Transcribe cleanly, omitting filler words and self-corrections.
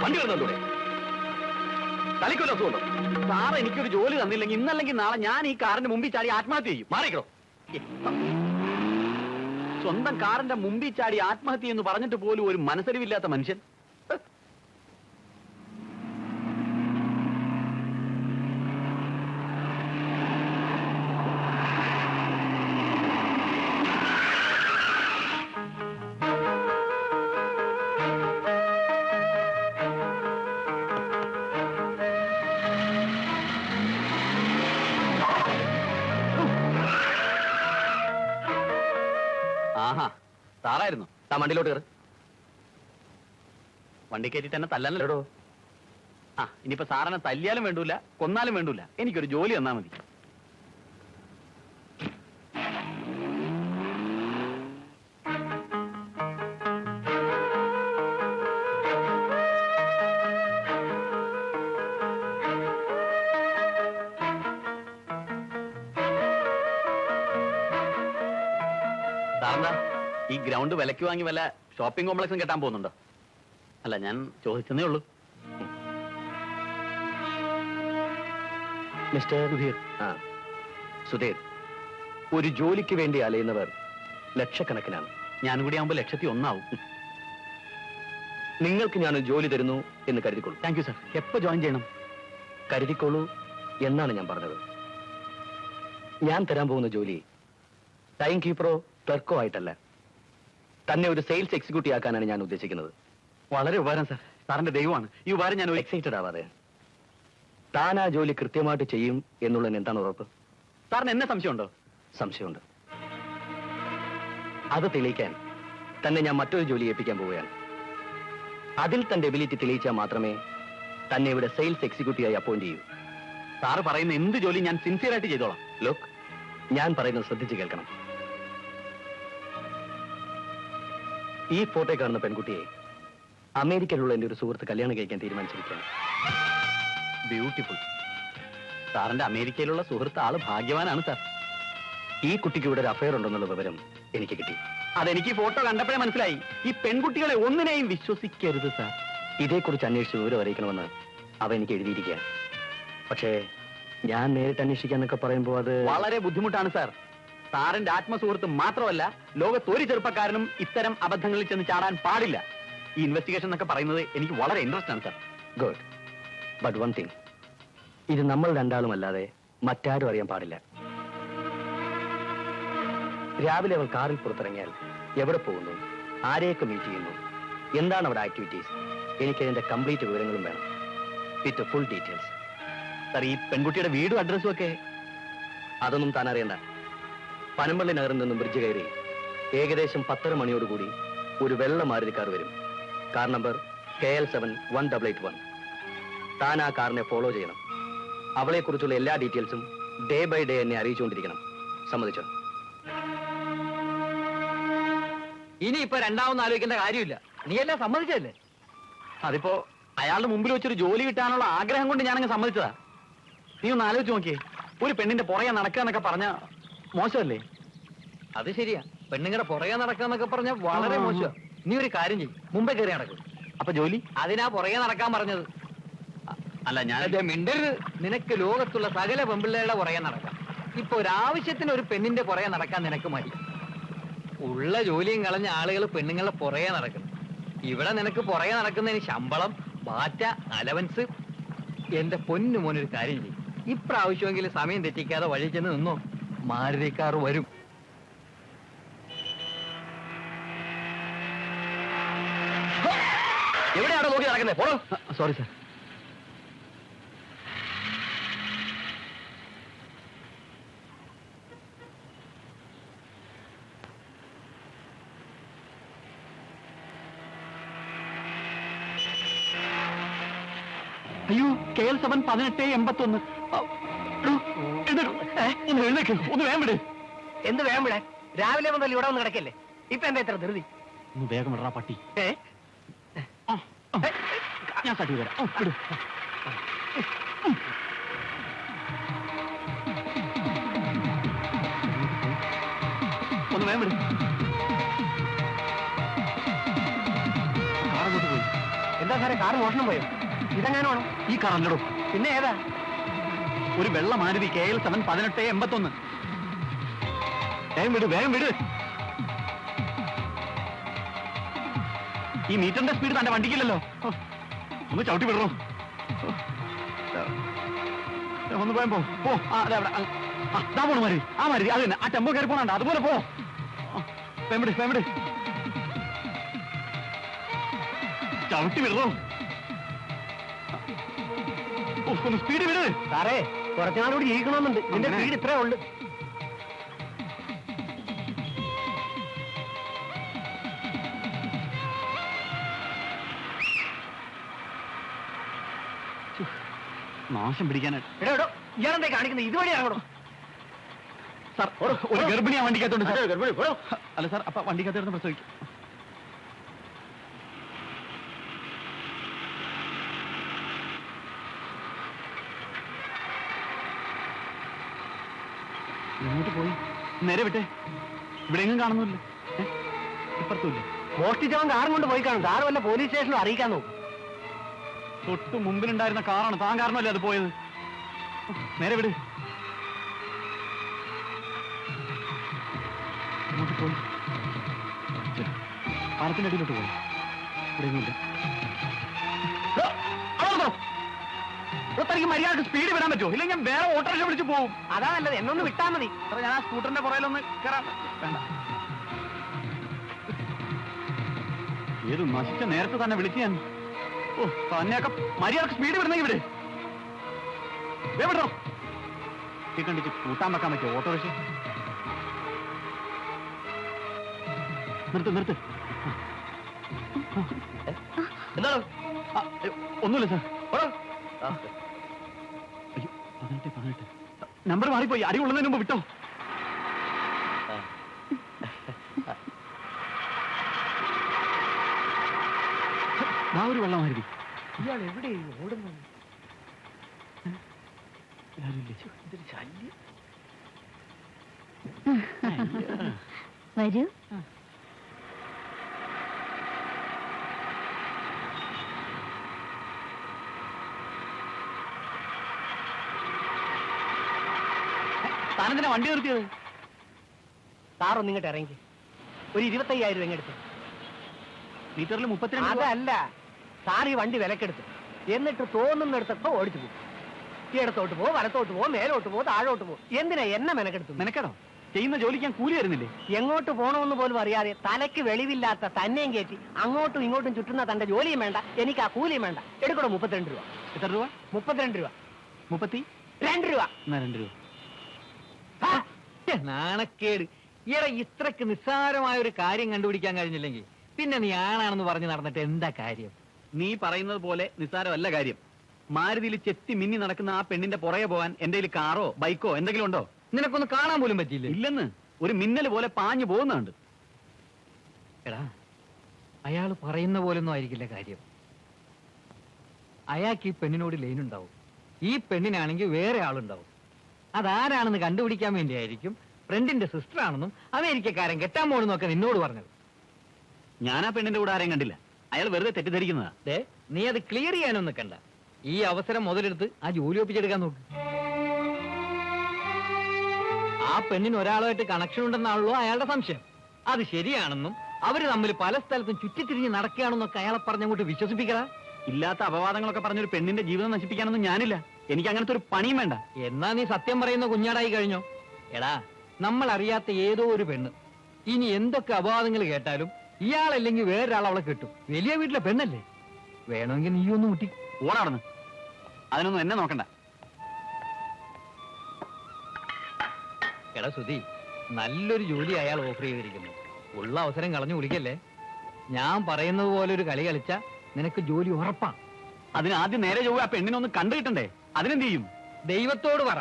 വണ്ടി വന്നൂടെ? തലയ്ക്കൊല്ല അസുഖമുണ്ടോ? സാറ് എനിക്കൊരു ജോലി തന്നില്ലെങ്കിൽ ഇന്നല്ലെങ്കിൽ നാളെ ഞാൻ ഈ കാറിന്റെ മുമ്പിൽ ചാടി ആത്മഹത്യ ചെയ്യും. മാറിക്കണോ? സ്വന്തം കാറിന്റെ മുമ്പിൽ ചാടി ആത്മഹത്യ എന്ന് പറഞ്ഞിട്ട് പോലും ഒരു മനസ്സരിവില്ലാത്ത മനുഷ്യൻ. ആഹാ, സാറായിരുന്നു. താ വണ്ടിയിലോട്ട് കയറി. വണ്ടി കയറ്റിട്ട് തന്നെ തല്ലാനല്ലോ. ആ, ഇനിയിപ്പോ സാറിനെ തല്ലിയാലും വേണ്ടൂല, കൊന്നാലും വേണ്ടൂല, എനിക്കൊരു ജോലി തന്നാ മതി. സാറെന്താ ഈ ഗ്രൗണ്ട് വിലക്ക് വാങ്ങി വല്ല ഷോപ്പിംഗ് കോംപ്ലക്സും കെട്ടാൻ പോകുന്നുണ്ടോ? അല്ല, ഞാൻ ചോദിച്ചെന്നേ ഉള്ളൂ. മിസ്റ്റർ സുധീർ. സുധീർ, ഒരു ജോലിക്ക് വേണ്ടി അലയുന്നവർ ലക്ഷക്കണക്കിനാണ്. ഞാനും കൂടി ആവുമ്പോ 1,01,000 നിങ്ങൾക്ക് ഞാനൊരു ജോലി തരുന്നു എന്ന് കരുതിക്കോളൂ. Thank you sir. എപ്പോ ജോയിൻ ചെയ്യണം? കരുതിക്കോളൂ എന്നാണ് ഞാൻ പറഞ്ഞത്. ഞാൻ തരാൻ പോകുന്ന ജോലി ടൈം കീപ്പറോ ക്ലർക്കോ ആയിട്ടല്ല, തന്നെ ഒരു സെയിൽസ് എക്സിക്യൂട്ടീവ് ആക്കാനാണ് ഞാൻ ഉദ്ദേശിക്കുന്നത്. വളരെ ഉപകാരം സാർ. സാറിന്റെ ദൈവമാണ്. ഈ ഉപകാരം ഞാൻ എക്സൈറ്റഡ് ആവാതെ. താൻ ആ ജോലി കൃത്യമായിട്ട് ചെയ്യും എന്നുള്ളതിന് എന്താണ് ഉറപ്പ്? സാറിന് എന്നെ സംശയമുണ്ടോ? സംശയമുണ്ട്. അത് തെളിയിക്കാൻ തന്നെ ഞാൻ മറ്റൊരു ജോലി ഏൽപ്പിക്കാൻ പോവുകയാണ്. അതിൽ തന്റെ എബിലിറ്റി തെളിയിച്ചാൽ മാത്രമേ തന്നെ ഇവിടെ സെയിൽസ് എക്സിക്യൂട്ടീവായി അപ്പോയിന്റ് ചെയ്യൂ. സാറ് പറയുന്ന എന്ത് ജോലി ഞാൻ സിൻസിയറായിട്ട് ചെയ്തോളാം. ലുക്ക്, ഞാൻ പറയുന്നത് ശ്രദ്ധിച്ച് കേൾക്കണം. ഈ ഫോട്ടോ കാണുന്ന പെൺകുട്ടിയെ അമേരിക്കയിലുള്ള എന്റെ ഒരു സുഹൃത്ത് കല്യാണം കഴിക്കാൻ തീരുമാനിച്ചിരിക്കുകയാണ്. ബ്യൂട്ടിഫുൾ. സാറിന്റെ അമേരിക്കയിലുള്ള സുഹൃത്ത് ആള് ഭാഗ്യവാനാണ് സാർ. ഈ കുട്ടിക്ക് ഇവിടെ ഒരു അഫയർ ഉണ്ടെന്നുള്ള വിവരം എനിക്ക് കിട്ടി. അതെനിക്ക് ഈ ഫോട്ടോ കണ്ടപ്പോഴേ മനസ്സിലായി. ഈ പെൺകുട്ടികളെ ഒന്നിനെയും വിശ്വസിക്കരുത് സാർ. ഇതേക്കുറിച്ച് അന്വേഷിച്ച് വിവരം അറിയിക്കണമെന്ന് അവ എനിക്ക് എഴുതിയിരിക്കുകയാണ്. പക്ഷേ ഞാൻ നേരിട്ട് അന്വേഷിക്കാന്നൊക്കെ പറയുമ്പോൾ അത് വളരെ ബുദ്ധിമുട്ടാണ് സാർ. സാറിന്റെ ആത്മസുഹൃത്ത് മാത്രമല്ല, ലോകത്ത് ഒരു ചെറുപ്പക്കാരനും ഇത്തരം അബദ്ധങ്ങളിൽ ചെന്ന് ചാടാൻ പാടില്ല. ഈ ഇൻവെസ്റ്റിഗേഷൻ എന്നൊക്കെ പറയുന്നത് എനിക്ക് വളരെ ഇൻട്രസ്റ്റ് ആണ് sir. Good. But one thing, ഇത് നമ്മൾ രണ്ടാളും അല്ലാതെ മറ്റാരും അറിയാൻ പാടില്ല. രാവിലെ അവൾ കാറിൽ പുറത്തിറങ്ങിയാൽ എവിടെ പോകുന്നു, ആരെയൊക്കെ മീറ്റ് ചെയ്യുന്നു, എന്താണ് അവിടെ ആക്ടിവിറ്റീസ്, എനിക്കതിന്റെ കംപ്ലീറ്റ് വിവരങ്ങളും വേണം. With full details. സാർ, ഈ പെൺകുട്ടിയുടെ വീടും അഡ്രസ്സും ഒക്കെ? അതൊന്നും താൻ അറിയണ്ട. പനമ്പള്ളി നഗറിൽ നിന്നും ബ്രിഡ്ജ് കയറി ഏകദേശം 10:30 മണിയോടുകൂടി ഒരു വെള്ള മാരുതി കാർ വരും. Car number KL71881. താൻ ആ കാറിനെ ഫോളോ ചെയ്യണം. അവളെക്കുറിച്ചുള്ള എല്ലാ ഡീറ്റെയിൽസും ഡേ ബൈ ഡേ എന്നെ അറിയിച്ചുകൊണ്ടിരിക്കണം. സമ്മതിച്ചോ? ഇനിയിപ്പോ രണ്ടാമൊന്നും ആലോചിക്കേണ്ട കാര്യമില്ല. നീ എല്ലാം സമ്മതിച്ചല്ലേ? അതിപ്പോ അയാളുടെ മുമ്പിൽ വെച്ചൊരു ജോലി കിട്ടാനുള്ള ആഗ്രഹം കൊണ്ട് ഞാനങ്ങ് സമ്മതിച്ചതാ. നീ ഒന്ന് ആലോചിച്ച് നോക്കിയേ. ഒരു പെണ്ണിന്റെ പുറകെ നടക്കുക എന്നൊക്കെ പറഞ്ഞ മോശമല്ലേ? അത് ശരിയാ. പെണ്ണുങ്ങളുടെ പുറകെ നടക്കാന്നൊക്കെ പറഞ്ഞ വളരെ മോശം. നീ ഒരു കാര്യം ചെയ്യും, മുമ്പേ കയറി നടക്കും. അപ്പൊ ജോലി? അതിനാ പുറകെ നടക്കാൻ പറഞ്ഞത്. അല്ല, ഞാൻ മിണ്ടരുത്. നിനക്ക് ലോകത്തുള്ള സകല പെൺപിള്ളേരുടെ പുറകെ നടക്കാം. ഇപ്പൊ ഒരാവശ്യത്തിന് ഒരു പെണ്ണിന്റെ പുറകെ നടക്കാൻ നിനക്ക് മതി. ഉള്ള ജോലിയും കളഞ്ഞ ആളുകൾ പെണ്ണുങ്ങളുടെ പുറകെ നടക്കണം. ഇവിടെ നിനക്ക് പുറകെ നടക്കുന്നതിന് ശമ്പളം, ബാറ്റ, അലവൻസ്. എന്റെ പൊന്നു മോനൊരു കാര്യം ചെയ്യും, ഇപ്രാവശ്യമെങ്കിലും സമയം തെറ്റിക്കാതെ വഴി ചെന്ന് നിന്നോ. മാരുതിക്കാർ വരും. എവിടെയാണോ നോക്കി നടക്കുന്നത്? പോണോ? Sorry sir. അയ്യോ, KL71881. ഒന്ന് വേഗം വിട്. എന്ത് വേണം ഇവിടെ? രാവിലെ മുതൽ ഇവിടെ വന്ന് കിടക്കല്ലേ? ഇപ്പൊ എന്താ ഇത്ര ധൃതി? ഒന്ന് വേഗം വിടറാ പട്ടി. ഞാൻ തട്ടി തരാം. വിട്. ഒന്ന് വേഗം വിട്. കാറങ്ങോട്ട് പോയി. എന്താ സാറേ സാറേ കാർ മോഷണം പോയോ? ഇതെങ്ങാനാണോ? ഈ കാറല്ലടോ, പിന്നെ ഏതാ? ഒരു വെള്ള മാരുതി KL 7 1881. വേഗം വിട്, വേഗം വിട്. ഈ മീറ്ററിന്റെ സ്പീഡ് തന്റെ വണ്ടിക്കില്ലല്ലോ. ഒന്ന് ചവിട്ടി വിടറോ. ഒന്ന് പോയാൻ പോ. അവിടെ പോണു മാരുതി. ആ മാരുതി അത് തന്നെ. ആ ടെമ്പോ കയറി പോണണ്ട, അതുപോലെ പോ. ഫെമിഡ് ഫെമിഡ് ചവിട്ടി വിടറോ. ഒന്ന് സ്പീഡ് വിട്. സാറേ കുറച്ചുനാളുകൂടി ജീവിക്കണമെന്നുണ്ട്. ഇതിന്റെ സ്പീഡ് ഇത്രേ ഉള്ളു. നാശം പിടിക്കാനായിട്ട്. എടോ ഇയാളെന്താ കാണിക്കുന്നത്? ഇതുവഴി ഇറങ്ങണോ? സാർ ഒരു ഗർഭിണി ആ വണ്ടിക്കകത്തോണ്ട്. അല്ല സാർ, അപ്പൊ വണ്ടിക്കകത്ത് പ്രസവിക്കും. എങ്ങോട്ട് പോയി? നേരെ വിട്ടെ. ഇവിടെ എങ്ങും കാണുന്നില്ല. ഇപ്പുറത്തുമില്ല. മോഷ്ടിച്ചവൻ കാറും കൊണ്ട് പോയി കാണും. കാറ് വല്ല പോലീസ് സ്റ്റേഷനിലും അറിയിക്കാൻ നോക്കും. തൊട്ട് മുമ്പിലുണ്ടായിരുന്ന കാറാണ്. താൻ കാരണമല്ലേ അത് പോയത്. നേരെ വിട്. അങ്ങോട്ട് പോയി. പാലത്തിന്റെ അടിയിലോട്ട് പോയി. ഇവിടെ എങ്ങുമില്ല. തനിക്ക് മര്യാദക്ക് സ്പീഡ് വിടാൻ പറ്റുമോ? ഇല്ലെങ്കിൽ ഞാൻ വേറെ ഓട്ടോറിക്ഷ വിളിച്ച് പോകും. അതാ നല്ലത്. എന്നൊന്ന് വിട്ടാ മതി. ഞാൻ ആ സ്കൂട്ടറിന്റെ പുറയിലൊന്ന് കയറാം. വേണ്ട. ഏത് നശിച്ച നേരത്തെ തന്നെ വിളിച്ച് ഞാൻ. ഓ തന്നെയൊക്കെ മര്യാദക്ക് സ്പീഡ് വിടുന്നെങ്കിൽ വിട്. വിടോ. ഈ കണ്ടിച്ച് കൂട്ടാൻ വെക്കാൻ പറ്റുമോ ഓട്ടോറിക്ഷ? നിർത്ത് നിർത്ത്. എന്താണ്? ഒന്നുമില്ല സാർ. അയ്യോ 18 നമ്പർ മാറിപ്പോയി. അടി കൊള്ളുന്നതിന് മുമ്പ് വിട്ടോ. ആ ഒരു വെള്ളമായിരുന്നു. ഇയാൾ എവിടെ ഓടുന്നു? വരൂ. താനെന്തിനാ വണ്ടി നിർത്തിയത്? സാറൊന്നും ഇങ്ങോട്ട് ഇറങ്ങി ഒരു 25,000 രൂപ എടുത്ത്. മീറ്ററിൽ 32. അതല്ല സാർ ഈ വണ്ടി വിലക്കെടുത്ത് എന്നിട്ട് തോന്നുന്നിടത്തൊക്കെ ഓടിച്ചു പോകും. ഇടത്തോട്ട് പോ, വലത്തോട്ട് പോ, മേലോട്ട് പോ, താഴോട്ട് പോ. എന്തിനാ എന്നെ മെനക്കെടുത്തു? മെനക്കെടോ? ചെയ്യുന്ന ജോലിക്ക് ഞാൻ കൂലി തരുന്നില്ലേ? എങ്ങോട്ട് പോകണമെന്ന് പോലും അറിയാതെ തലയ്ക്ക് വെളിവില്ലാത്ത തന്നെയും കയറ്റി അങ്ങോട്ടും ഇങ്ങോട്ടും ചുറ്റുന്ന തന്റെ ജോലിയും വേണ്ട, എനിക്ക് ആ കൂലിയും വേണ്ട. എടുക്കണോ 32 രൂപ. എത്ര രൂപ? 32 രൂപ. 32 രൂപ. എന്നാ 2 രൂപ. നാണക്കേട്. ഈയിടെ ഇത്രക്ക് നിസ്സാരമായ ഒരു കാര്യം കണ്ടുപിടിക്കാൻ കഴിഞ്ഞില്ലെങ്കിൽ പിന്നെ നീ ആണാണെന്ന് പറഞ്ഞു നടന്നിട്ട് എന്താ കാര്യം? നീ പറയുന്നത് പോലെ നിസ്സാരമല്ല കാര്യം. മാരുതിയിൽ ചെത്തി മിന്നി നടക്കുന്ന ആ പെണ്ണിന്റെ പുറകെ പോകാൻ എന്റെ കയ്യിൽ കാറോ ബൈക്കോ എന്തെങ്കിലും ഉണ്ടോ? നിനക്കൊന്ന് കാണാൻ പോലും പറ്റിയില്ല. ഇല്ലെന്ന്. ഒരു മിന്നൽ പോലെ പാഞ്ഞു പോകുന്നുണ്ട്. എടാ അയാൾ പറയുന്ന പോലൊന്നും ആയിരിക്കില്ല കാര്യം. അയാൾക്ക് ഈ പെണ്ണിനോട് ലൈനുണ്ടാവും, ഈ പെണ്ണിനാണെങ്കിൽ വേറെ ആളുണ്ടാവും. അതാരാണെന്ന് കണ്ടുപിടിക്കാൻ വേണ്ടിയായിരിക്കും ഫ്രണ്ടിന്റെ സിസ്റ്റർ ആണെന്നും അമേരിക്കക്കാരൻ കെട്ടാൻ പോണെന്നൊക്കെ നിന്നോട് പറഞ്ഞത്. ഞാൻ ആ പെണ്ണിന്റെ കൂടെ ആരെയും കണ്ടില്ല. അയാൾ വെറുതെ തെറ്റിദ്ധരിക്കുന്നതാ. നീ അത് ക്ലിയർ ചെയ്യാനൊന്നും നിൽക്കണ്ട. ഈ അവസരം മുതലെടുത്ത് ആ ജോലി ഒപ്പിച്ചെടുക്കാൻ നോക്ക്. ആ പെണ്ണിന് ഒരാളുമായിട്ട് കണക്ഷൻ ഉണ്ടെന്നാണല്ലോ അയാളുടെ സംശയം. അത് ശരിയാണെന്നും അവര് തമ്മിൽ പല സ്ഥലത്തും ചുറ്റിത്തിരിഞ്ഞ് നടക്കുകയാണെന്നൊക്കെ അയാളെ പറഞ്ഞങ്ങോട്ട് വിശ്വസിപ്പിക്കടാ. ഇല്ലാത്ത അപവാദങ്ങളൊക്കെ പറഞ്ഞൊരു പെണ്ണിന്റെ ജീവിതം നശിപ്പിക്കാനൊന്നും ഞാനില്ല. എനിക്ക് അങ്ങനത്തെ ഒരു പണിയും വേണ്ട. എന്നാ നീ സത്യം പറയുന്ന കുഞ്ഞാടായി കഴിഞ്ഞോ? എടാ നമ്മൾ അറിയാത്ത ഏതോ ഒരു പെണ്ണ് ഇനി എന്തൊക്കെ അപവാദങ്ങൾ കേട്ടാലും ഇയാളല്ലെങ്കിൽ വേറൊരാൾ അവളെ കിട്ടും. വലിയ വീട്ടിലെ പെണ്ണല്ലേ, വേണമെങ്കിൽ നീ ഒന്ന് മുട്ടി ഓടാണെന്ന്. അതിനൊന്നും എന്നെ നോക്കണ്ട. എടാ സുധി, നല്ലൊരു ജോലി അയാൾ ഓഫർ ചെയ്തിരിക്കുന്നു. ഉള്ള അവസരം കളഞ്ഞു കുളിക്കല്ലേ. ഞാൻ പറയുന്നത് പോലെ ഒരു കളി കളിച്ച നിനക്ക് ജോലി ഉറപ്പാണ്. അതിന് ആദ്യം നേരെ ചൊവ്വ ആ പെണ്ണിനൊന്ന് കണ്ടു കിട്ടണ്ടേ? അതിനെന്ത് ചെയ്യും? ദൈവത്തോട് പറ,